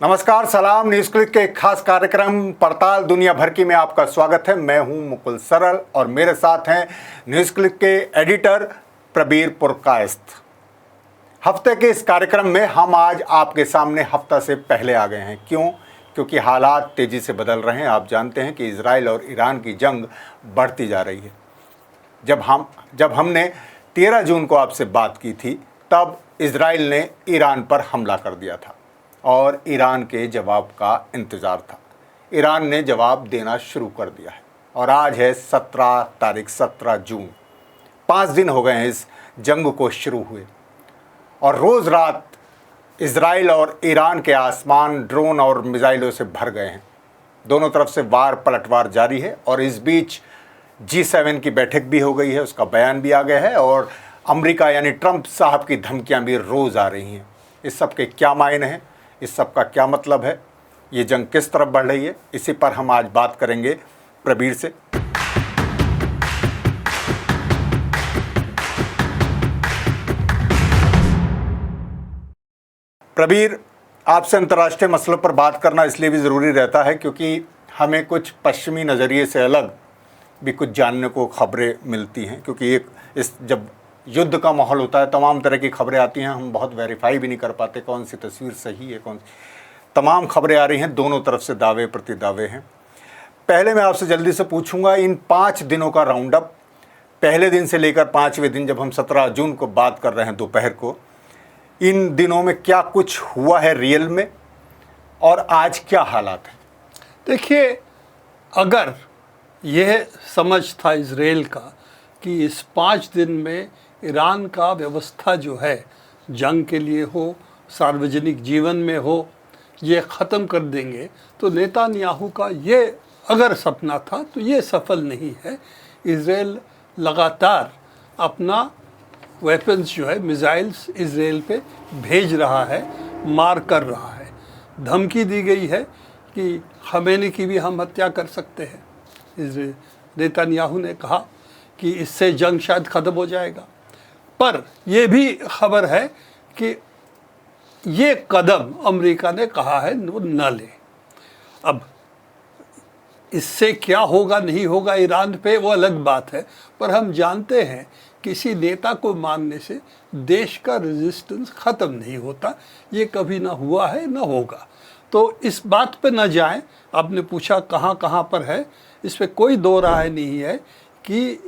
नमस्कार, सलाम। News click के एक खास कार्यक्रम पड़ताल दुनिया भर की में आपका स्वागत है। मैं हूं मुकुल सरल और मेरे साथ हैं न्यूज़ क्लिक के एडिटर प्रबीर पुरकायस्थ। हफ्ते के इस कार्यक्रम में हम आज आपके सामने हफ्ता से पहले आ गए हैं। क्यों? क्योंकि हालात तेज़ी से बदल रहे हैं। आप जानते हैं कि इजराइल और ईरान की जंग बढ़ती जा रही है। जब हमने 13 जून को आपसे बात की थी, तब इजराइल ने ईरान पर हमला कर दिया था और ईरान के जवाब का इंतज़ार था। ईरान ने जवाब देना शुरू कर दिया है और आज है 17 जून। 5 दिन हो गए हैं इस जंग को शुरू हुए और रोज़ रात इजराइल और ईरान के आसमान ड्रोन और मिसाइलों से भर गए हैं। दोनों तरफ से वार पलटवार जारी है और इस बीच G7 की बैठक भी हो गई है, उसका बयान भी आ गया है और अमेरिका यानी ट्रंप साहब की धमकियां भी रोज़ आ रही हैं। इस सब के क्या मायने हैं? इस सब का क्या मतलब है? ये जंग किस तरफ बढ़ रही है? इसी पर हम आज बात करेंगे प्रबीर से। प्रबीर, आपसे अंतर्राष्ट्रीय मसलों पर बात करना इसलिए भी ज़रूरी रहता है क्योंकि हमें कुछ पश्चिमी नज़रिए से अलग भी कुछ जानने को खबरें मिलती हैं। क्योंकि जब युद्ध का माहौल होता है, तमाम तरह की खबरें आती हैं, हम बहुत वेरीफाई भी नहीं कर पाते कौन सी तस्वीर सही है, कौन सी। तमाम खबरें आ रही हैं, दोनों तरफ से दावे प्रति दावे हैं। पहले मैं आपसे जल्दी से पूछूंगा, इन 5 दिनों का राउंड अप, पहले दिन से लेकर 5वें दिन, जब हम 17 जून को बात कर रहे हैं दोपहर को, इन दिनों में क्या कुछ हुआ है रियल में और आज क्या हालात हैं? देखिए, अगर यह समझ था इजराइल का कि इस 5 दिन में ईरान का व्यवस्था जो है जंग के लिए हो, सार्वजनिक जीवन में हो, ये ख़त्म कर देंगे, तो नेतान्याहू का ये अगर सपना था तो ये सफल नहीं है। इजराइल लगातार अपना वेपन्स जो है, मिसाइल्स इजराइल पे भेज रहा है, मार कर रहा है। धमकी दी गई है कि खमेनी की भी हम हत्या कर सकते हैं। नेतान्याहू ने कहा कि इससे जंग शायद ख़त्म हो जाएगा। पर यह भी खबर है कि ये कदम अमेरिका ने कहा है वो न ले। अब इससे क्या होगा नहीं होगा ईरान पे, वो अलग बात है। पर हम जानते हैं किसी नेता को मानने से देश का रेजिस्टेंस ख़त्म नहीं होता। ये कभी ना हुआ है ना होगा। तो इस बात पे ना जाएं। आपने पूछा कहाँ कहाँ पर है, इस पर कोई दो राय नहीं है कि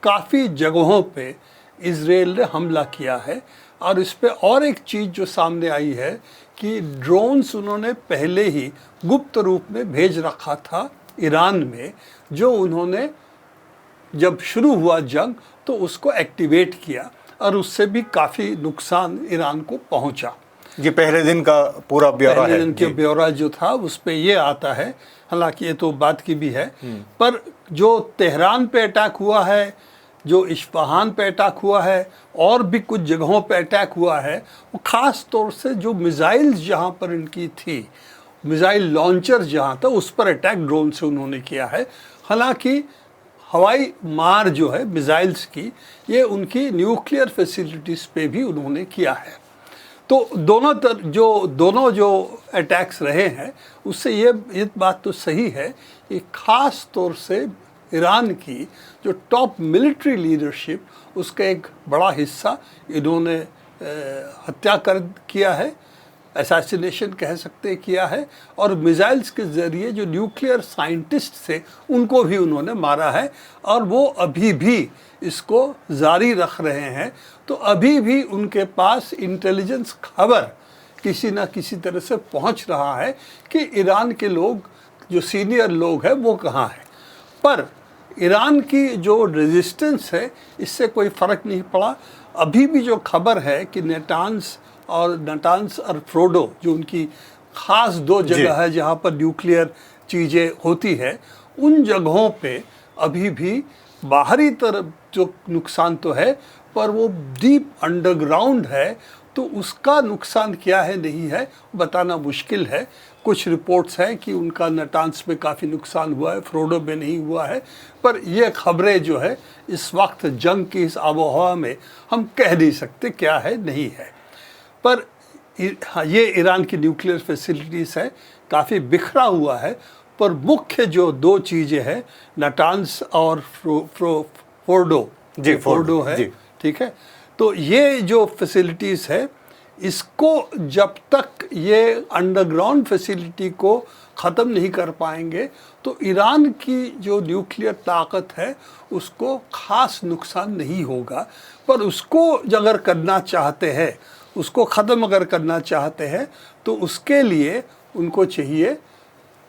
काफ़ी जगहों पे इजराइल ने हमला किया है। और इस पे और एक चीज़ जो सामने आई है कि ड्रोन्स उन्होंने पहले ही गुप्त रूप में भेज रखा था ईरान में, जो उन्होंने जब शुरू हुआ जंग तो उसको एक्टिवेट किया और उससे भी काफ़ी नुकसान ईरान को पहुंचा। ये पहले दिन का पूरा ब्यौरा है। पहले दिन के ब्यौरा जो था उस पे ये आता है। हालांकि ये तो बात की भी है, पर जो तेहरान पे अटैक हुआ है, जो इस्फहान पे अटैक हुआ है और भी कुछ जगहों पे अटैक हुआ है, वो ख़ास तौर से जो मिसाइल्स जहाँ पर इनकी थी, मिसाइल लॉन्चर जहाँ था, उस पर अटैक ड्रोन से उन्होंने किया है। हालांकि हवाई मार जो है मिसाइल्स की, ये उनकी न्यूक्लियर फैसिलिटीज़ पे भी उन्होंने किया है। तो दोनों जो अटैक्स रहे हैं, उससे ये बात तो सही है कि ख़ास तौर से ईरान की जो टॉप मिलिट्री लीडरशिप, उसका एक बड़ा हिस्सा इन्होंने हत्या किया है, असैसिनेशन कह सकते किया है। और मिसाइल्स के ज़रिए जो न्यूक्लियर साइंटिस्ट थे उनको भी उन्होंने मारा है और वो अभी भी इसको जारी रख रहे हैं। तो अभी भी उनके पास इंटेलिजेंस खबर किसी ना किसी तरह से पहुंच रहा है कि ईरान के लोग, जो सीनियर लोग हैं, वो कहाँ हैं। पर ईरान की जो रेजिस्टेंस है, इससे कोई फ़र्क नहीं पड़ा। अभी भी जो खबर है कि नेटांस और फ्रोडो, जो उनकी ख़ास 2 जगह है जहाँ पर न्यूक्लियर चीज़ें होती है, उन जगहों पे अभी भी बाहरी तरफ जो नुकसान तो है, पर वो डीप अंडरग्राउंड है, तो उसका नुकसान क्या है नहीं है बताना मुश्किल है। कुछ रिपोर्ट्स हैं कि उनका नटांस में काफ़ी नुकसान हुआ है, फ्रोडो में नहीं हुआ है। पर ये खबरें जो है इस वक्त जंग की इस आबोहवा में हम कह नहीं सकते क्या है नहीं है। पर हाँ, ये ईरान की न्यूक्लियर फैसिलिटीज़ है, काफ़ी बिखरा हुआ है, पर मुख्य जो दो चीज़ें हैं, नाटांस और फोर्डो, जी, फोर्डो है, जी। ठीक है। तो ये जो फैसिलिटीज़ है, इसको जब तक ये अंडरग्राउंड फैसिलिटी को ख़त्म नहीं कर पाएंगे तो ईरान की जो न्यूक्लियर ताकत है उसको ख़ास नुकसान नहीं होगा। पर उसको अगर करना चाहते हैं, उसको ख़त्म अगर करना चाहते हैं तो उसके लिए उनको चाहिए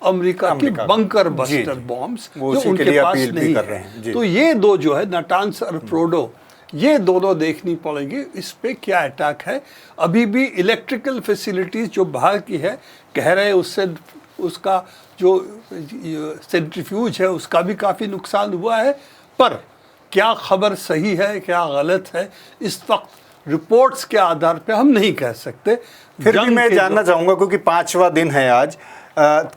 अमेरिका की बंकर बस्टर बॉम्ब्स, वो जो उसी के उनके लिए पास अपील भी नहीं कर रहे हैं। जी। है। तो ये दो जो है नाटांस और फोर्डो, ये दोनों देखनी पड़ेगी इस पे क्या अटैक है। अभी भी इलेक्ट्रिकल फैसिलिटीज़ जो बाहर की है, कह रहे हैं उससे उसका जो सेंट्रीफ्यूज है उसका भी काफ़ी नुकसान हुआ है। पर क्या खबर सही है क्या गलत है, इस वक्त रिपोर्ट्स के आधार पे हम नहीं कह सकते। फिर भी मैं जानना चाहूँगा, क्योंकि 5वां दिन है आज,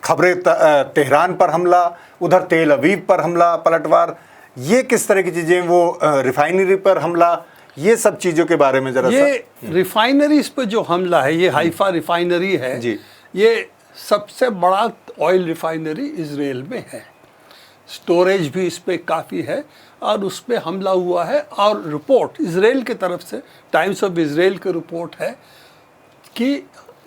खबरें तेहरान पर हमला, उधर तेल अवीव पर हमला, पलटवार, ये किस तरह की चीज़ें, वो रिफाइनरी पर हमला, ये सब चीज़ों के बारे में ज़रा ये रिफाइनरीज पर जो हमला है, ये हाइफा रिफाइनरी है जी। ये सबसे बड़ा ऑयल रिफाइनरी इजराइल में है, स्टोरेज भी इस पर काफ़ी है और उस पर हमला हुआ है। और रिपोर्ट इजराइल की तरफ से, टाइम्स ऑफ इजराइल की रिपोर्ट है कि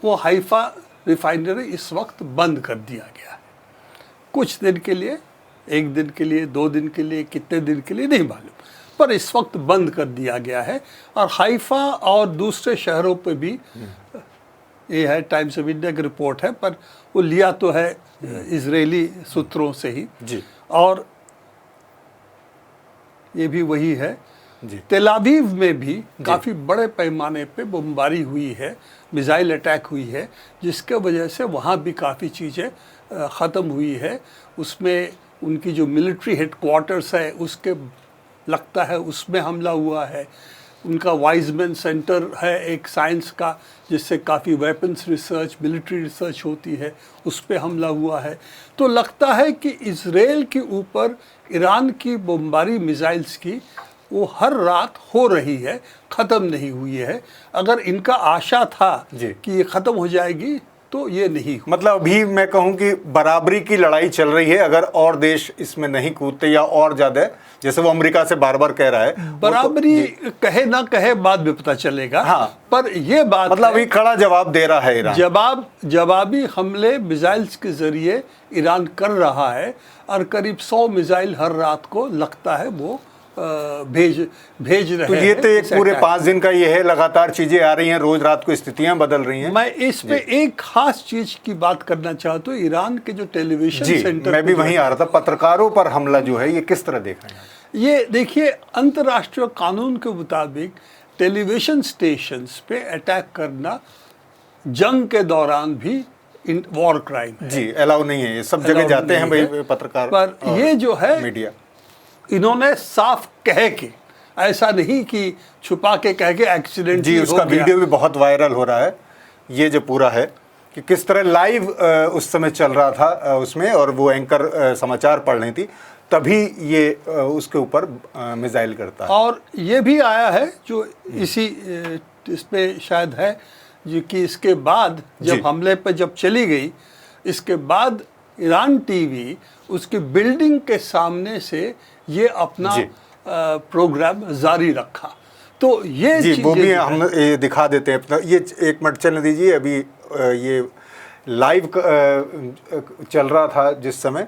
वो हाइफा रिफाइनरी इस वक्त बंद कर दिया गया है, कुछ दिन के लिए, 1 दिन के लिए, 2 दिन के लिए, कितने दिन के लिए नहीं मालूम, पर इस वक्त बंद कर दिया गया है। और हाइफा और दूसरे शहरों पे भी, ये है टाइम्स ऑफ इंडिया की रिपोर्ट है, पर वो लिया तो है इजरायली सूत्रों से ही जी। और ये भी वही है। जी। तेल अवीव में भी काफ़ी बड़े पैमाने पे बमबारी हुई है, मिसाइल अटैक हुई है, जिसके वजह से वहाँ भी काफ़ी चीज़ें ख़त्म हुई है। उसमें उनकी जो मिलिट्री हेडक्वार्टर्स है उसके लगता है उसमें हमला हुआ है। उनका वाइजमैन सेंटर है एक साइंस का, जिससे काफ़ी वेपन्स रिसर्च, मिलिट्री रिसर्च होती है, उस पर हमला हुआ है। तो लगता है कि इजराइल के ऊपर ईरान की बमबारी मिसाइल्स की वो हर रात हो रही है, ख़त्म नहीं हुई है। अगर इनका आशा था कि ये ख़त्म हो जाएगी तो ये नहीं, मतलब अभी मैं कहूँ कि बराबरी की लड़ाई चल रही है। अगर और देश इसमें नहीं कूदते या और ज़्यादा, जैसे वो अमेरिका से बार बार कह रहा है, बराबरी कहे ना कहे बाद में पता चलेगा। हाँ, पर ये बात मतलब अभी कड़ा जवाब दे रहा है ईरान। जवाबी हमले मिसाइल्स के जरिए ईरान कर रहा है और करीब 100 मिसाइल हर रात को लगता है वो भेज रहे हैं। तो ये तो एक पूरे 5 दिन का ये है, लगातार चीजें आ रही हैं, रोज रात को स्थितियां बदल रही हैं। मैं इस पे एक खास चीज की बात करना चाहता हूँ, ईरान के जो टेलीविजन सेंटर, मैं भी वहीं आ रहा था, पत्रकारों पर हमला जो है ये किस तरह देख रहे हैं? ये देखिए, अंतर्राष्ट्रीय कानून के मुताबिक टेलीविजन स्टेशंस पे अटैक करना जंग के दौरान भी वॉर क्राइम है। जी, अलाउ नहीं है, ये सब जगह जाते हैं भाई पत्रकार। पर ये जो है मीडिया, इन्होंने साफ कह के, ऐसा नहीं कि छुपा के कह के एक्सीडेंट जी, उसका वीडियो भी बहुत वायरल हो रहा है। ये जो पूरा है कि किस तरह लाइव उस समय चल रहा था उसमें, और वो एंकर समाचार पढ़ रही थी, तभी ये उसके ऊपर मिसाइल करता है। और ये भी आया है जो इसी इस पे शायद है जो कि इसके बाद जब हमले पे जब चली गई, इसके बाद ईरान टीवी उसकी बिल्डिंग के सामने से ये अपना प्रोग्राम जारी रखा। तो ये जी, वो भी हम ये दिखा देते हैं अपना। ये 1 मिनट चलने दीजिए, अभी ये लाइव चल रहा था जिस समय,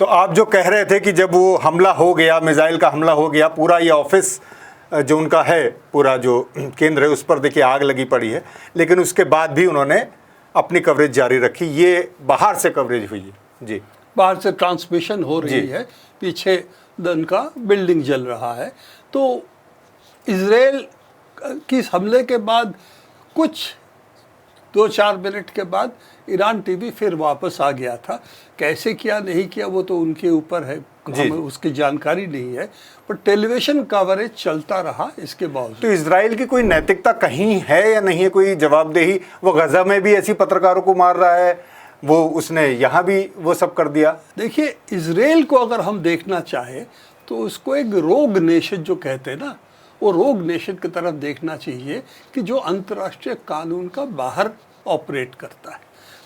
तो आप जो कह रहे थे कि जब वो हमला हो गया, मिसाइल का हमला हो गया, पूरा ये ऑफिस जो उनका है पूरा जो केंद्र है उस पर देखिए आग लगी पड़ी है, लेकिन उसके बाद भी उन्होंने अपनी कवरेज जारी रखी। ये बाहर से कवरेज हुई है जी, बाहर से ट्रांसमिशन हो रही है, पीछे उनका बिल्डिंग जल रहा है। तो इजराइल की हमले के बाद कुछ 2-4 मिनट के बाद ईरान टीवी फिर वापस आ गया था। कैसे किया नहीं किया वो तो उनके ऊपर है, हमें उसकी जानकारी नहीं है, पर टेलीविजन कवरेज चलता रहा इसके बावजूद। तो इजराइल की कोई नैतिकता कहीं है या नहीं है, कोई जवाबदेही? वो गजा में भी ऐसी पत्रकारों को मार रहा है, वो उसने यहाँ भी वो सब कर दिया। देखिए, इजराइल को अगर हम देखना चाहें तो उसको एक रोग नेशन जो कहते हैं ना, वो रोग नेशन की तरफ देखना चाहिए कि जो अंतर्राष्ट्रीय कानून का बाहर ऑपरेट करता है।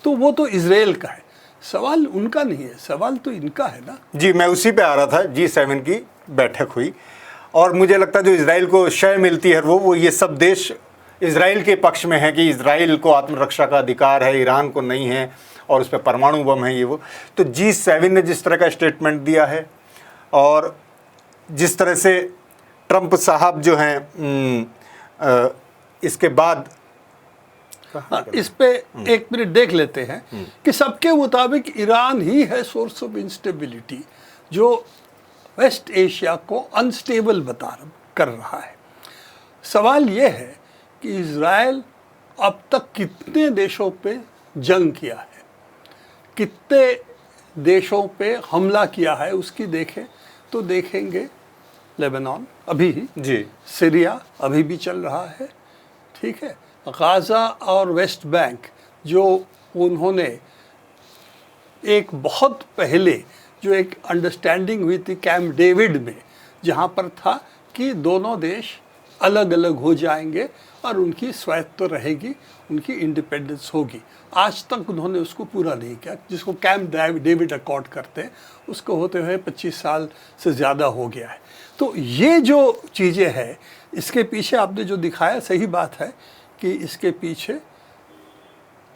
तो वो तो इजराइल का है, सवाल उनका नहीं है, सवाल तो इनका है ना। जी, मैं उसी पे आ रहा था। G7 की बैठक हुई और मुझे लगता है जो इजराइल को शय मिलती है वो ये सब देश इजराइल के पक्ष में है कि इजराइल को आत्मरक्षा का अधिकार है, ईरान को नहीं है, और उस पर परमाणु बम है, ये वो। तो G7 ने जिस तरह का स्टेटमेंट दिया है और जिस तरह से ट्रंप साहब जो हैं इसके बाद इस पे 1 मिनट देख लेते हैं कि सबके मुताबिक ईरान ही है सोर्स ऑफ इंस्टेबिलिटी जो वेस्ट एशिया को अनस्टेबल कर रहा है। सवाल ये है कि इजराइल अब तक कितने देशों पे जंग किया है, कितने देशों पे हमला किया है, उसकी देखें तो देखेंगे लेबनान अभी ही, जी, सीरिया अभी भी चल रहा है, ठीक है, गाज़ा और वेस्ट बैंक जो उन्होंने एक बहुत पहले जो एक अंडरस्टैंडिंग हुई थी कैंप डेविड में, जहाँ पर था कि दोनों देश अलग अलग हो जाएंगे और उनकी स्वायत्त रहेगी, उनकी इंडिपेंडेंस होगी। आज तक उन्होंने उसको पूरा नहीं किया, जिसको कैंप डेविड अकॉर्ड करते हैं, उसको होते हुए 25 साल से ज़्यादा हो गया है। तो ये जो चीज़ें हैं, इसके पीछे आपने जो दिखाया सही बात है कि इसके पीछे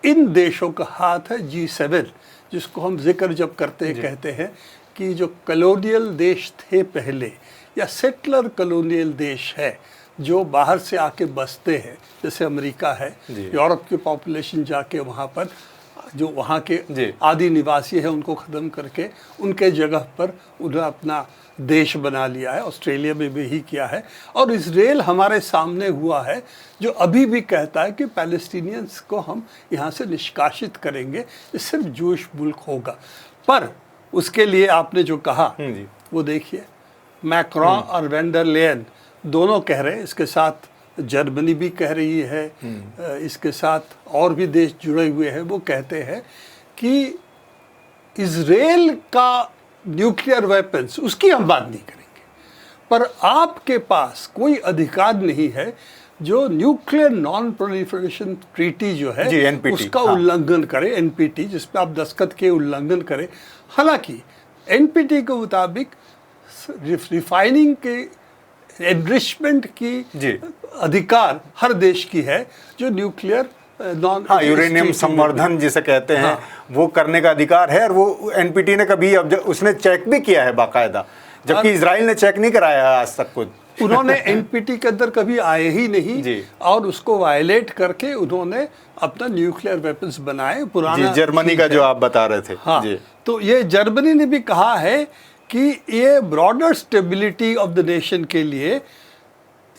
इन देशों का हाथ है। G7 जिसको हम जिक्र जब करते हैं कहते हैं कि जो कलोनियल देश थे पहले या सेटलर कलोनियल देश है जो बाहर से आके बसते हैं, जैसे अमेरिका है, यूरोप की पॉपुलेशन जाके वहाँ पर जो वहाँ के आदि निवासी है उनको ख़त्म करके उनके जगह पर उन्हें अपना देश बना लिया है। ऑस्ट्रेलिया में भी ही किया है। और इजराइल हमारे सामने हुआ है जो अभी भी कहता है कि पैलेस्टीनियंस को हम यहाँ से निष्कासित करेंगे, ये सिर्फ जूश मुल्क होगा। पर उसके लिए आपने जो कहा वो देखिए, मैक्रॉन और वैन डर लेयन दोनों कह रहे हैं, इसके साथ जर्मनी भी कह रही है, इसके साथ और भी देश जुड़े हुए हैं, वो कहते हैं कि इजराइल का न्यूक्लियर वेपन्स उसकी हम बात नहीं करेंगे, पर आपके पास कोई अधिकार नहीं है जो न्यूक्लियर नॉन प्रोलिफरेशन ट्रीटी जो है NPT, उसका उल्लंघन करे, NPT जिस पे आप दस्तखत के उल्लंघन करें। हालांकि NPT के मुताबिक रिफाइनिंग के एनरिचमेंट की अधिकार हर देश की है, जो न्यूक्लियर नॉन यूरेनियम संवर्धन जिसे कहते हैं वो करने का अधिकार है। और वो NPT ने कभी अब उसने चेक भी किया है बाकायदा, जबकि इजराइल ने चेक नहीं कराया आज तक कुछ। उन्होंने NPT के अंदर कभी आए ही नहीं और उसको वायलेट करके उन्होंने अपना न्यूक्लियर वेपन्स बनाए। पुराना जर्मनी का जो आप बता रहे थे, हाँ, तो ये जर्मनी ने भी कहा है कि ये broader stability of the nation के लिए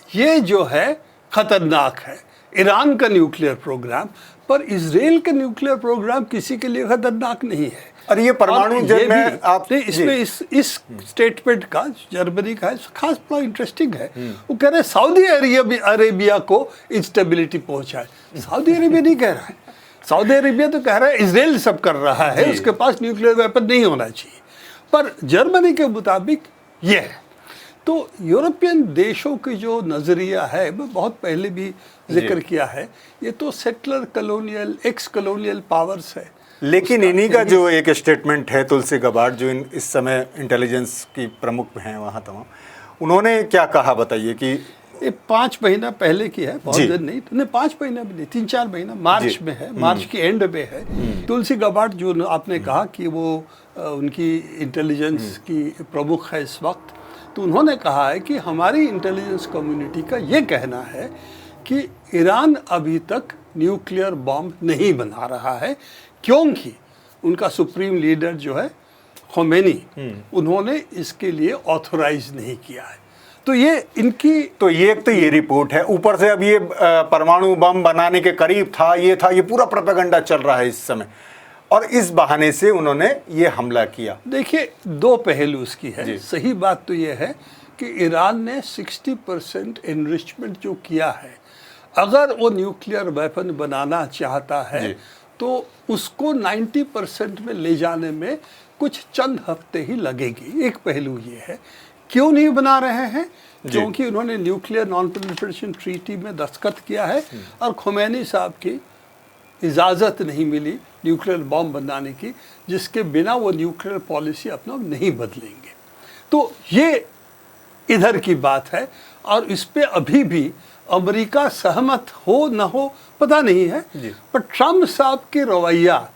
ये जो है खतरनाक है। ईरान का न्यूक्लियर प्रोग्राम, पर इजराइल का न्यूक्लियर प्रोग्राम किसी के लिए खतरनाक नहीं है। और ये परमाणु जब मैं आपने इसमें इस स्टेटमेंट का जर्मनी का है खास बड़ा इंटरेस्टिंग है। वो कह रहे हैं सऊदी अरेबिया को इंस्टेबिलिटी पहुंचाए। सऊदी अरेबिया नहीं कह रहा है, सऊदी अरेबिया तो कह रहा है इजराइल सब कर रहा है, उसके पास न्यूक्लियर वेपन नहीं होना चाहिए। पर जर्मनी के मुताबिक ये है। तो यूरोपियन देशों की जो नज़रिया है वो बहुत पहले भी जिक्र किया है, ये तो settler colonial ex colonial powers है। लेकिन इन्हीं का जो एक स्टेटमेंट है, तुलसी गबार्ड जो इस समय इंटेलिजेंस की प्रमुख हैं वहाँ तमाम, उन्होंने क्या कहा बताइए कि ये 5 महीना पहले की है, बहुत दिन नहीं, 5 महीना भी नहीं, 3-4 महीना, मार्च में है, मार्च के एंड में है। तुलसी गबार्ड जो आपने कहा कि वो उनकी इंटेलिजेंस की प्रमुख है इस वक्त, तो उन्होंने कहा है कि हमारी इंटेलिजेंस कम्युनिटी का ये कहना है कि ईरान अभी तक न्यूक्लियर बॉम्ब नहीं बना रहा है, क्योंकि उनका सुप्रीम लीडर जो है खोमेनी, उन्होंने इसके लिए ऑथोराइज नहीं किया है। तो ये इनकी तो ये रिपोर्ट है, ऊपर से अब ये परमाणु बम बनाने के करीब था, ये पूरा प्रोपेगेंडा चल रहा है इस समय, और इस बहाने से उन्होंने ये हमला किया। देखिए, दो पहलू उसकी है। सही बात तो ये है कि ईरान ने 60% एनरिचमेंट जो किया है, अगर वो न्यूक्लियर वेपन बनाना चाहता है तो उसको 90% में ले जाने में कुछ चंद हफ्ते ही लगेगी। एक पहलू ये है। क्यों नहीं बना रहे हैं? क्योंकि उन्होंने न्यूक्लियर नॉन प्रोलिफरेशन ट्रीटी में दस्तखत किया है और खोमेनी साहब की इजाज़त नहीं मिली न्यूक्लियर बॉम्ब बनाने की, जिसके बिना वो न्यूक्लियर पॉलिसी अपना नहीं बदलेंगे। तो ये इधर की बात है, और इस पे अभी भी अमेरिका सहमत हो न हो पता नहीं है, पर ट्रम्प साहब की रवैया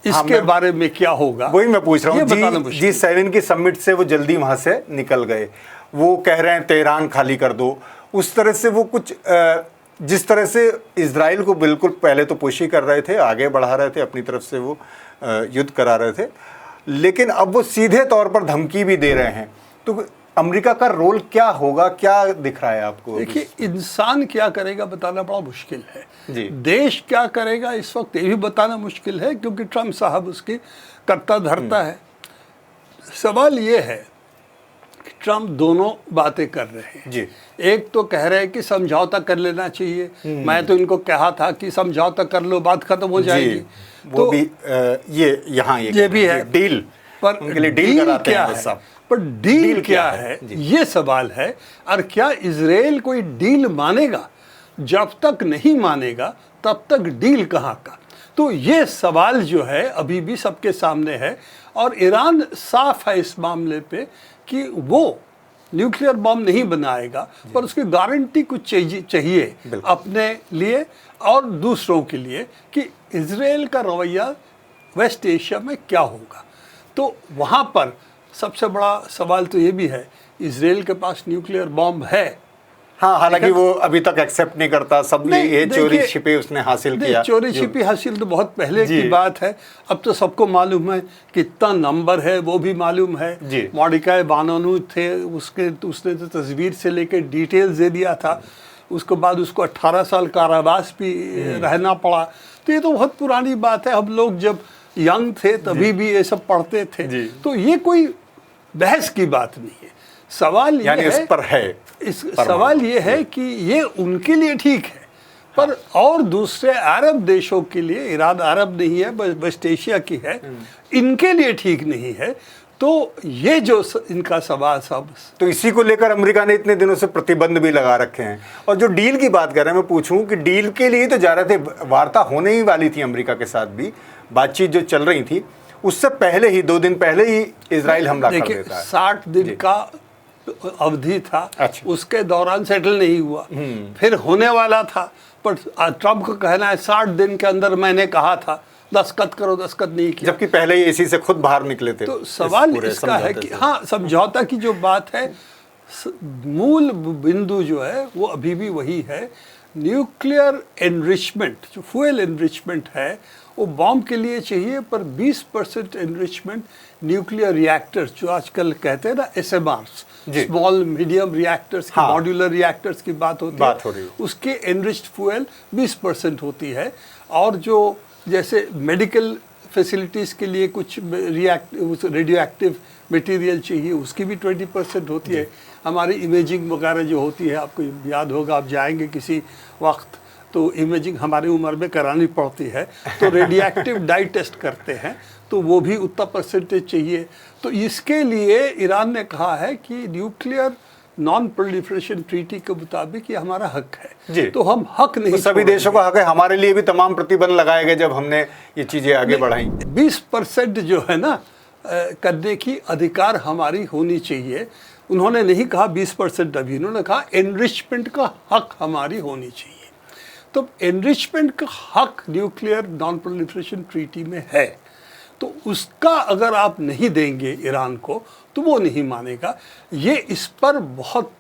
इसके बारे में क्या होगा, वही मैं पूछ रहा हूँ। G7 की समिट से वो जल्दी वहां से निकल गए, वो कह रहे हैं तेहरान खाली कर दो, उस तरह से वो कुछ जिस तरह से इजराइल को बिल्कुल पहले तो पुशी कर रहे थे, आगे बढ़ा रहे थे, अपनी तरफ से वो युद्ध करा रहे थे, लेकिन अब वो सीधे तौर पर धमकी भी दे रहे हैं। तो अमेरिका का रोल क्या होगा, क्या दिख रहा है आपको? देखिए, इंसान क्या करेगा बताना बड़ा मुश्किल है जी। देश क्या करेगा इस वक्त ये भी बताना मुश्किल है, क्योंकि ट्रम्प साहब उसकी करता धरता है। सवाल ये है कि ट्रम्प दोनों बातें कर रहे हैं जी। एक तो कह रहे हैं कि समझौता कर लेना चाहिए, मैं तो इनको कहा था कि समझौता कर लो, बात खत्म हो जाएगी। वो तो भी ये भी है डील, पर उनके लिए डील कराते क्या हैं है? सब। पर डील क्या है ये सवाल है। और क्या इजराइल कोई डील मानेगा? जब तक नहीं मानेगा तब तक डील कहाँ का? तो ये सवाल जो है अभी भी सबके सामने है, और ईरान साफ है इस मामले पे कि वो न्यूक्लियर बॉम्ब नहीं बनाएगा, पर उसकी गारंटी कुछ चाहिए अपने लिए और दूसरों के लिए कि इजराइल का रवैया वेस्ट एशिया में क्या होगा। तो वहाँ पर सबसे बड़ा सवाल तो ये भी है, इजराइल के पास न्यूक्लियर बॉम्ब है। हाँ, हालांकि वो अभी तक एक्सेप्ट नहीं करता, सब ये चोरी छिपे उसने हासिल किया। चोरी छिपी हासिल तो बहुत पहले की बात है, अब तो सबको मालूम है कितना नंबर है, वो भी मालूम है। मॉडिकाई बानोनू थे, उसने तो तस्वीर से लेकर डिटेल्स दे दिया था, उसके बाद उसको 18 साल कारावास भी रहना पड़ा। तो ये तो बहुत पुरानी बात है, हम लोग जब यंग थे तभी भी ये सब पढ़ते थे। तो ये कोई बहस की बात नहीं है। सवाल ये है, इस पर है, सवाल ये है कि ये उनके लिए ठीक है, पर और दूसरे अरब देशों के लिए, ईरान अरब नहीं है, वेस्ट एशिया की है, इनके लिए ठीक नहीं है। तो ये जो इनका सवाल सब, तो इसी को लेकर अमेरिका ने इतने दिनों से प्रतिबंध भी लगा रखे हैं। और जो डील की बात कर रहे हैं, मैं पूछूं कि डील के लिए तो जा रहे थे, वार्ता होने ही वाली थी अमेरिका के साथ भी, बातचीत जो चल रही थी, उससे पहले ही 2 दिन पहले ही इजराइल हमला कर देता है। 60 दिन का अवधि था। अच्छा। उसके दौरान सेटल नहीं हुआ, फिर होने वाला था, पर ट्रम्प का कहना है 60 दिन के अंदर मैंने कहा था दस्तखत करो, दस्तखत नहीं किया, जबकि पहले ही इसी से खुद बाहर निकले थे। तो सवाल इसका है कि हाँ, समझौता की जो बात है, मूल बिंदु जो है वो अभी भी वही है। न्यूक्लियर एनरिचमेंट, जो फ्यूल एनरिचमेंट है वो बॉम्ब के लिए चाहिए, पर 20% एनरिचमेंट न्यूक्लियर रिएक्टर्स, जो आजकल कहते हैं ना SMRs, small medium reactors, modular reactors की बात होती है, उसके एनरिच्ड फ्यूल 20% होती है। और जो जैसे मेडिकल फैसिलिटीज़ के लिए कुछ रेडियो एक्टिव मटेरियल चाहिए, उसकी भी 20% होती है। हमारी इमेजिंग वगैरह जो होती है, आपको याद होगा, आप जाएंगे किसी वक्त तो इमेजिंग हमारी उम्र में करानी पड़ती है, तो रेडियो एक्टिव डाई टेस्ट करते हैं, तो वो भी उतना परसेंटेज चाहिए। तो इसके लिए ईरान ने कहा है कि न्यूक्लियर नॉन प्रोलिफरेशन ट्रीटी के मुताबिक ये हमारा हक है, तो हम हक नहीं, तो सभी देशों का हक है, हमारे लिए भी तमाम प्रतिबंध लगाए गए जब हमने ये चीज़ें आगे बढ़ाई। 20% जो है ना करने की अधिकार हमारी होनी चाहिए। उन्होंने नहीं कहा 20% अभी, उन्होंने कहा एनरिचमेंट का हक हमारी होनी चाहिए। तो एनरिचमेंट का हक न्यूक्लियर नॉन प्रोलिफरेशन ट्रीटी में है, तो उसका अगर आप नहीं देंगे ईरान को तो वो नहीं मानेगा। ये इस पर बहुत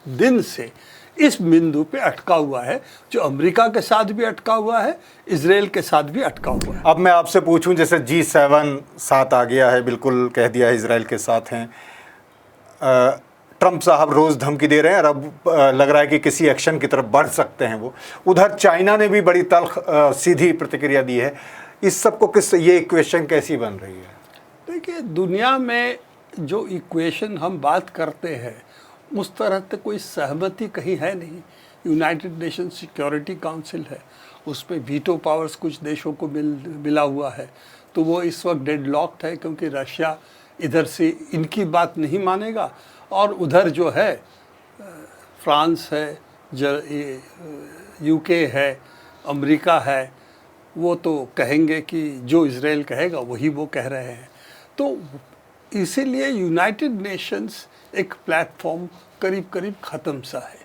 दिन से इस बिंदु पे अटका हुआ है, जो अमेरिका के साथ भी अटका हुआ है, इजराइल के साथ भी अटका हुआ है। अब मैं आपसे पूछूं, जैसे G7 साथ आ गया है, बिल्कुल कह दिया है इजराइल के साथ हैं, ट्रंप साहब रोज़ धमकी दे रहे हैं और अब लग रहा है कि किसी एक्शन की तरफ बढ़ सकते हैं वो। उधर चाइना ने भी बड़ी तल्ख सीधी प्रतिक्रिया दी है। इस सब को ये इक्वेशन कैसी बन रही है? देखिए, दुनिया में जो इक्वेशन हम बात करते हैं उस तरह से कोई सहमति कहीं है नहीं। यूनाइटेड नेशन सिक्योरिटी काउंसिल है, उस पर वीटो पावर्स कुछ देशों को मिला हुआ है, तो वो इस वक्त डेडलॉक्ड है, क्योंकि रशिया इधर से इनकी बात नहीं मानेगा और उधर जो है फ्रांस है, यूके है, अमेरिका है, वो तो कहेंगे कि जो इजराइल कहेगा वही वो कह रहे हैं। तो इसीलिए यूनाइटेड नेशंस एक प्लेटफॉर्म करीब करीब ख़त्म सा है।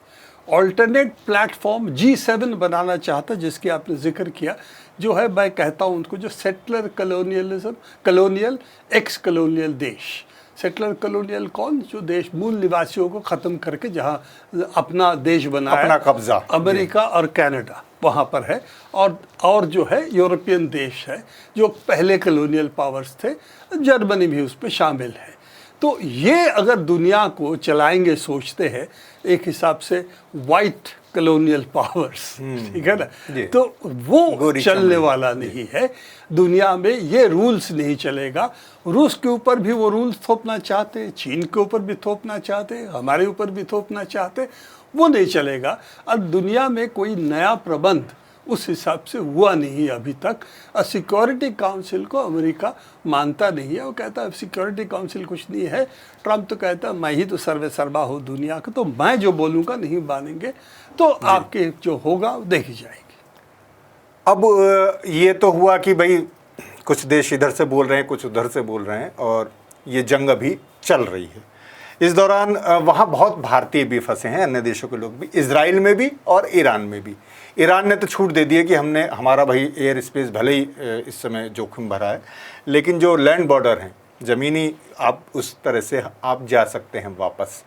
ऑल्टरनेट प्लेटफॉर्म G7 बनाना चाहता, जिसकी आपने जिक्र किया, जो है मैं कहता हूँ उनको जो सेटलर कलोनियल एक्स कलोनियल देश। सेटलर कलोनियल कौन? जो देश मूल निवासियों को ख़त्म करके जहाँ अपना देश बनाया, अपना कब्जा, अमेरिका और कनाडा वहाँ पर है, और जो है यूरोपियन देश है जो पहले कलोनियल पावर्स थे, जर्मनी भी उस पर शामिल है। तो ये अगर दुनिया को चलाएंगे सोचते हैं एक हिसाब से वाइट कलोनियल पावर्स, ठीक है ना, तो वो चलने वाला नहीं है दुनिया में। ये रूल्स नहीं चलेगा। रूस के ऊपर भी वो रूल्स थोपना चाहते, चीन के ऊपर भी थोपना चाहते, हमारे ऊपर भी थोपना चाहते, वो नहीं चलेगा। अब दुनिया में कोई नया प्रबंध उस हिसाब से हुआ नहीं अभी तक। सिक्योरिटी काउंसिल को अमेरिका मानता नहीं है। वो कहता है सिक्योरिटी काउंसिल कुछ नहीं है। ट्रंप तो कहता है मैं ही तो सर्वे सर्वा हूँ दुनिया का, तो मैं जो बोलूँगा नहीं मानेंगे, तो आपके जो होगा देखी जाएगी। अब ये तो हुआ कि भाई कुछ देश इधर से बोल रहे हैं, कुछ उधर से बोल रहे हैं, और ये जंग अभी चल रही है। इस दौरान वहाँ बहुत भारतीय भी फंसे हैं, अन्य देशों के लोग भी, इजराइल में भी और ईरान में भी। ईरान ने तो छूट दे दी है कि हमारा भाई एयर स्पेस भले ही इस समय जोखिम भरा है, लेकिन जो लैंड बॉर्डर हैं, ज़मीनी, आप उस तरह से आप जा सकते हैं वापस।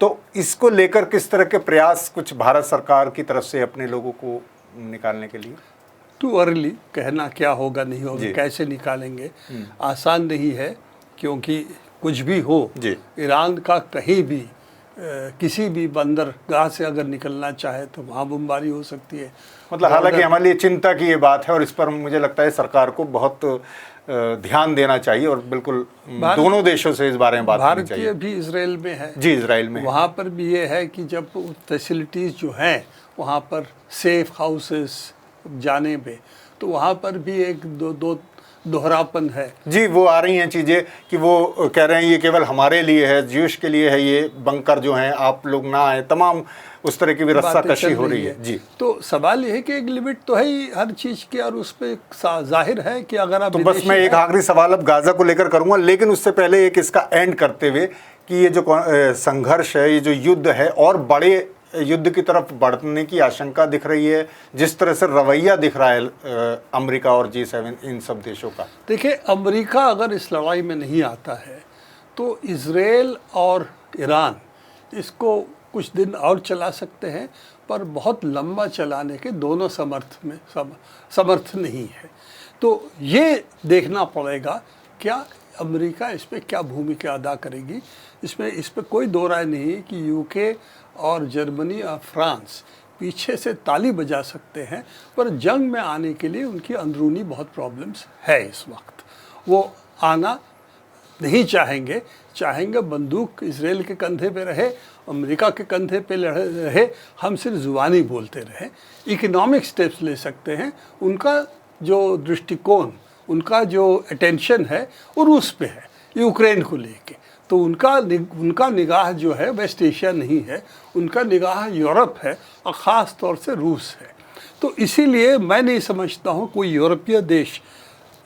तो इसको लेकर किस तरह के प्रयास कुछ भारत सरकार की तरफ से अपने लोगों को निकालने के लिए? टू अर्ली कहना क्या होगा नहीं होगा, कैसे निकालेंगे, आसान नहीं है, क्योंकि कुछ भी हो, ईरान का कहीं भी किसी भी बंदरगाह से अगर निकलना चाहे तो वहाँ बमबारी हो सकती है। मतलब हालांकि हमारे लिए चिंता की ये बात है, और इस पर मुझे लगता है सरकार को बहुत ध्यान देना चाहिए, और बिल्कुल दोनों देशों से इस बारे में बात करनी चाहिए। भारतीय भी इजराइल में है जी, इजराइल में वहाँ पर भी ये है कि जब फैसिलिटीज़ जो हैं वहाँ पर सेफ हाउसेस जाने पे, तो वहाँ पर भी एक दोहरापन है। जी, वो आ रही हैं चीज़ें कि वो कह रहे हैं ये केवल हमारे लिए है, ज्यूश के लिए है, ये बंकर जो हैं आप लोग ना आए, तमाम उस तरह की भी रस्साकशी हो रही है। जी, तो सवाल ये है कि एक लिमिट तो है ही हर चीज़ की, और उस पर जाहिर है कि अगर आप, तो बस मैं एक आखिरी सवाल अब गाज़ा को लेकर करूँगा, लेकिन उससे पहले एक इसका एंड करते हुए कि ये जो संघर्ष है, ये जो युद्ध है, और बड़े युद्ध की तरफ बढ़ने की आशंका दिख रही है, जिस तरह से रवैया दिख रहा है अमेरिका और G7 इन सब देशों का। देखिए, अमेरिका अगर इस लड़ाई में नहीं आता है तो इजराइल और ईरान इसको कुछ दिन और चला सकते हैं, पर बहुत लंबा चलाने के दोनों समर्थ नहीं है। तो ये देखना पड़ेगा क्या अमेरिका इस पर क्या भूमिका अदा करेगी। इस पर कोई दो राय नहीं है कि यूके और जर्मनी और फ्रांस पीछे से ताली बजा सकते हैं, पर जंग में आने के लिए उनकी अंदरूनी बहुत प्रॉब्लम्स है इस वक्त। वो आना नहीं चाहेंगे बंदूक इजराइल के कंधे पे रहे, अमेरिका के कंधे पे रहे, हम सिर्फ ज़ुबानी बोलते रहे। इकोनॉमिक स्टेप्स ले सकते हैं। उनका जो दृष्टिकोण, उनका जो अटेंशन है वो रूस पे है, यूक्रेन को लेके। तो उनका निगाह जो है वेस्ट एशिया नहीं है, उनका निगाह यूरोप है, और ख़ास तौर से रूस है। तो इसीलिए मैं नहीं समझता हूँ कोई यूरोपीय देश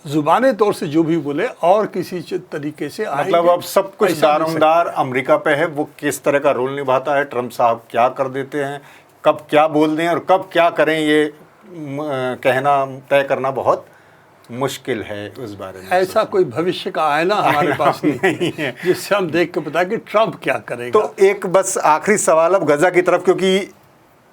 ज़ुबानी तौर से जो भी बोले और किसी तरीके से मतलब अब सब कुछ दारोमदार अमेरिका पे है, वो किस तरह का रोल निभाता है, ट्रंप साहब क्या कर देते हैं, कब क्या बोल दें और कब क्या करें, ये कहना तय करना बहुत मुश्किल है उस बारे में। ऐसा कोई भविष्य का आईना हमारे आईना पास नहीं नहीं है। है जिससे हम देख के पता कि ट्रंप क्या करेगा। तो एक बस आखिरी सवाल अब गजा की तरफ, क्योंकि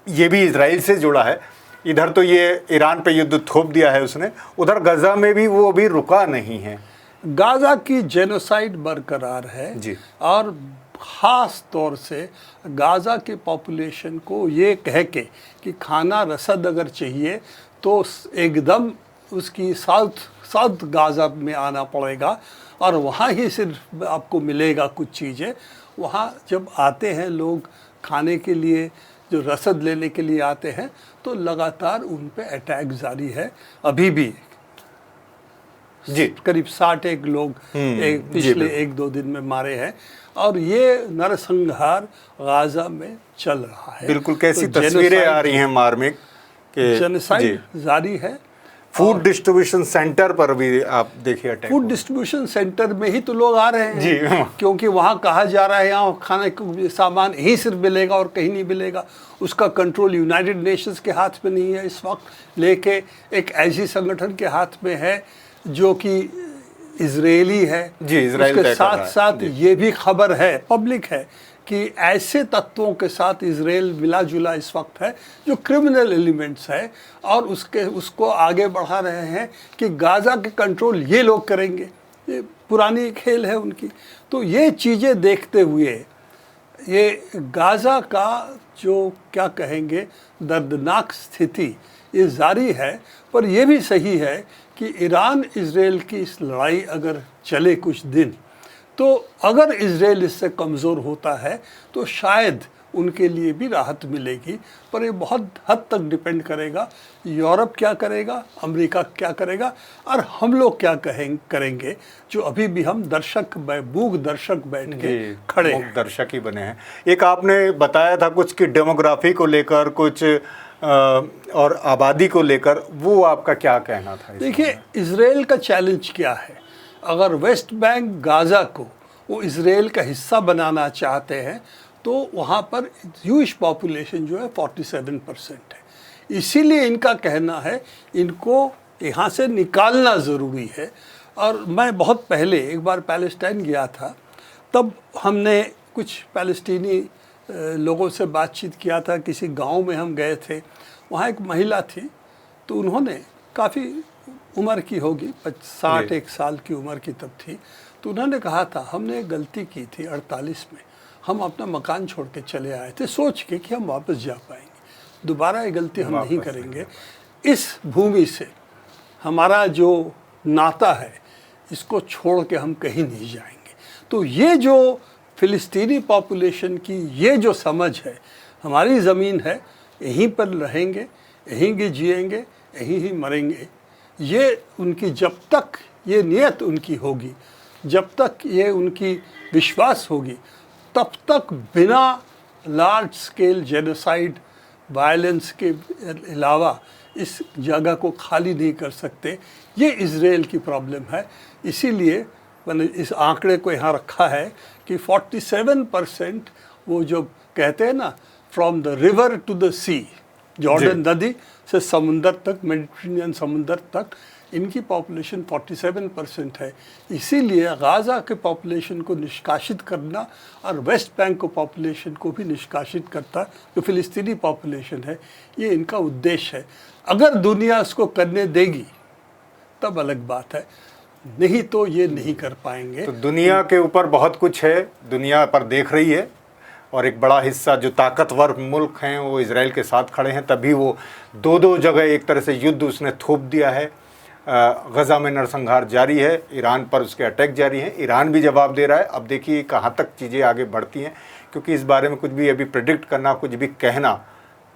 ये भी इजराइल से जुड़ा है। इधर तो ये ईरान पे युद्ध थोप दिया है उसने, उधर गजा में भी वो अभी रुका नहीं है। गाजा की जेनोसाइड बरकरार है जी। और ख़ास तौर से गाज़ा के पॉपुलेशन को ये कह के कि खाना रसद अगर चाहिए तो एकदम उसकी साउथ गाज़ा में आना पड़ेगा और वहाँ ही सिर्फ आपको मिलेगा कुछ चीज़ें। वहाँ जब आते हैं लोग खाने के लिए, जो रसद लेने के लिए आते हैं, तो लगातार उन पे अटैक जारी है। अभी भी जी करीब 61 लोग पिछले 1-2 दिन में मारे हैं और ये नरसंहार गाज़ा में चल रहा है। बिल्कुल, कैसी तो तस्वीरें आ रही हैं मार्मिक के। जेनोसाइड जारी है। फूड डिस्ट्रीब्यूशन सेंटर पर भी आप देखिए अटैक। फूड डिस्ट्रीब्यूशन सेंटर में ही तो लोग आ रहे हैं जी। क्योंकि वहाँ कहा जा रहा है यहाँ खाने का सामान यहीं सिर्फ मिलेगा और कहीं नहीं मिलेगा। उसका कंट्रोल यूनाइटेड नेशंस के हाथ में नहीं है इस वक्त, लेके एक ऐसी संगठन के हाथ में है जो कि इजरायली है। जी, इजराइल उसके तय कर रहा है। साथ साथ ये भी खबर है, पब्लिक है, कि ऐसे तत्वों के साथ इजराइल मिला जुला इस वक्त है जो क्रिमिनल एलिमेंट्स है और उसको आगे बढ़ा रहे हैं कि गाज़ा के कंट्रोल ये लोग करेंगे। ये पुरानी खेल है उनकी। तो ये चीज़ें देखते हुए ये गाज़ा का जो क्या कहेंगे दर्दनाक स्थिति ये जारी है। पर यह भी सही है कि ईरान इजराइल की इस लड़ाई अगर चले कुछ दिन, तो अगर इजराइल इससे कमज़ोर होता है तो शायद उनके लिए भी राहत मिलेगी। पर ये बहुत हद तक डिपेंड करेगा यूरोप क्या करेगा, अमेरिका क्या करेगा और हम लोग क्या करेंगे जो अभी भी हम मूक दर्शक बैठ के खड़े हैं। दर्शक ही बने हैं। एक आपने बताया था कुछ कि डेमोग्राफी को लेकर कुछ और आबादी को लेकर, वो आपका क्या कहना था? देखिए, इजराइल का चैलेंज क्या है? अगर वेस्ट बैंक गाज़ा को वो इजराइल का हिस्सा बनाना चाहते हैं तो वहाँ पर यूश पॉपुलेशन जो है 47% है। इसीलिए इनका कहना है इनको यहाँ से निकालना ज़रूरी है। और मैं बहुत पहले एक बार पैलेस्टाइन गया था, तब हमने कुछ पैलेस्टीनी लोगों से बातचीत किया था। किसी गांव में हम गए थे, वहाँ एक महिला थी, तो उन्होंने काफ़ी उम्र की होगी, 60 साल की उम्र की तब थी। तो उन्होंने कहा था हमने एक गलती की थी 48 में, हम अपना मकान छोड़ के चले आए थे सोच के कि हम वापस जा पाएंगे, दोबारा ये गलती हम नहीं करेंगे। इस भूमि से हमारा जो नाता है इसको छोड़ के हम कहीं नहीं जाएंगे। तो ये जो फ़िलिस्तीनी पॉपुलेशन की ये जो समझ है, हमारी ज़मीन है, यहीं पर रहेंगे, यहीं के जिएंगे, यहीं ही मरेंगे, ये उनकी जब तक ये नियत उनकी होगी, जब तक ये उनकी विश्वास होगी, तब तक बिना लार्ज स्केल जेनोसाइड वायलेंस के अलावा इस जगह को खाली नहीं कर सकते। ये इजराइल की प्रॉब्लम है। इसीलिए मैंने इस आंकड़े को यहाँ रखा है कि 47% वो जो कहते हैं ना, from the river to the sea, Jordan नदी से समुंदर तक, मेडिटेरेनियन समुंदर तक, इनकी पॉपुलेशन 47% है। इसीलिए गाज़ा के पॉपुलेशन को निष्कासित करना और वेस्ट बैंक को पॉपुलेशन को भी निष्कासित करता, जो फ़िलिस्तीनी पॉपुलेशन है, ये इनका उद्देश्य है। अगर दुनिया इसको करने देगी तब अलग बात है, नहीं तो ये नहीं कर पाएंगे। तो दुनिया के ऊपर बहुत कुछ है, दुनिया पर देख रही है, और एक बड़ा हिस्सा जो ताकतवर मुल्क हैं वो इजराइल के साथ खड़े हैं। तभी वो दो जगह एक तरह से युद्ध उसने थोप दिया है। गज़ा में नरसंहार जारी है, ईरान पर उसके अटैक जारी हैं, ईरान भी जवाब दे रहा है। अब देखिए कहाँ तक चीज़ें आगे बढ़ती हैं, क्योंकि इस बारे में कुछ भी अभी प्रेडिक्ट करना, कुछ भी कहना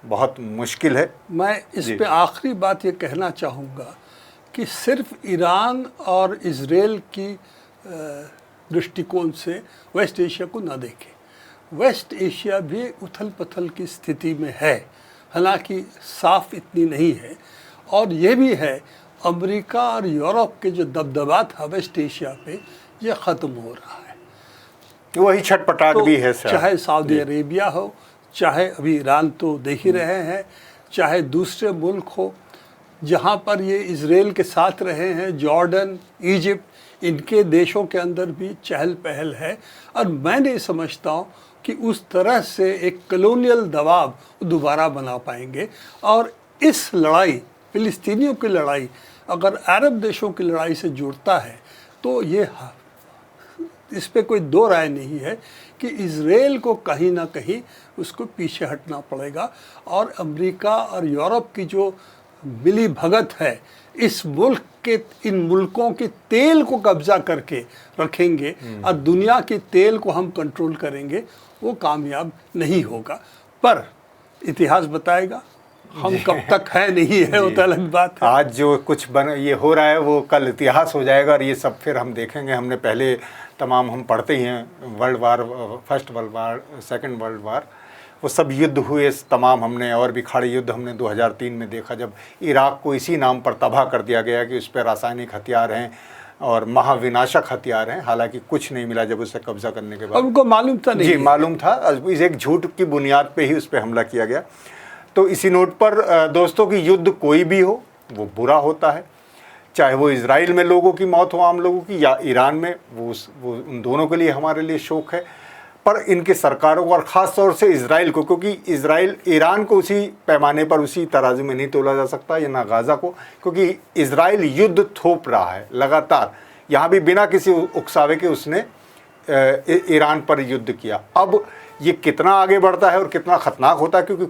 बहुत मुश्किल है। मैं इस पे आखिरी बात ये कहना चाहूँगा कि सिर्फ ईरान और इजराइल की दृष्टिकोण से वेस्ट एशिया को ना देखें। वेस्ट एशिया भी उथल पुथल की स्थिति में है, हालांकि साफ इतनी नहीं है। और ये भी है, अमेरिका और यूरोप के जो दबदबा था वेस्ट एशिया पे, ये ख़त्म हो रहा है। वही छटपटाहट भी है सर। चाहे सऊदी अरेबिया हो, चाहे अभी ईरान तो देख ही रहे हैं, चाहे दूसरे मुल्क हो, जहाँ पर ये इज़राइल के साथ रहे हैं, जॉर्डन, इजिप्ट, इनके देशों के अंदर भी चहल पहल है। और मैं नहीं समझता हूँ कि उस तरह से एक कॉलोनियल दबाव दोबारा बना पाएंगे। और इस लड़ाई, फ़िलिस्तीनियों की लड़ाई अगर अरब देशों की लड़ाई से जुड़ता है तो ये इस पे कोई दो राय नहीं है कि इज़राइल को कहीं ना कहीं उसको पीछे हटना पड़ेगा। और अमेरिका और यूरोप की जो मिली भगत है, इस मुल्क के, इन मुल्कों के तेल को कब्जा करके रखेंगे और दुनिया के तेल को हम कंट्रोल करेंगे, वो कामयाब नहीं होगा। पर इतिहास बताएगा, हम कब तक है नहीं है वो तो अलग बात है। आज जो कुछ ये हो रहा है वो कल इतिहास हो जाएगा और ये सब फिर हम देखेंगे। हमने पहले तमाम हम पढ़ते ही हैं, world war, first world war, second world war, वो सब युद्ध हुए तमाम। हमने और भी खाड़ी युद्ध हमने 2003 में देखा, जब इराक को इसी नाम पर तबाह कर दिया गया कि उस पर रासायनिक हथियार हैं और महाविनाशक हथियार हैं। हालांकि कुछ नहीं मिला जब उसे कब्जा करने के बाद। उनको मालूम था नहीं? जी मालूम था, इस एक झूठ की बुनियाद पे ही उस पर हमला किया गया। तो इसी नोट पर दोस्तों की युद्ध कोई भी हो वो बुरा होता है, चाहे वो इजराइल में लोगों की मौत हो, आम लोगों की, या ईरान में, वो उन दोनों के लिए हमारे लिए शोक है। पर इनकी सरकारों को और ख़ास तौर से इजराइल को, क्योंकि इजराइल ईरान को उसी पैमाने पर, उसी तराजू में नहीं तोला जा सकता, या ना गाज़ा को, क्योंकि इजराइल युद्ध थोप रहा है लगातार। यहाँ भी बिना किसी उकसावे के उसने ईरान पर युद्ध किया। अब ये कितना आगे बढ़ता है और कितना ख़तरनाक होता है, क्योंकि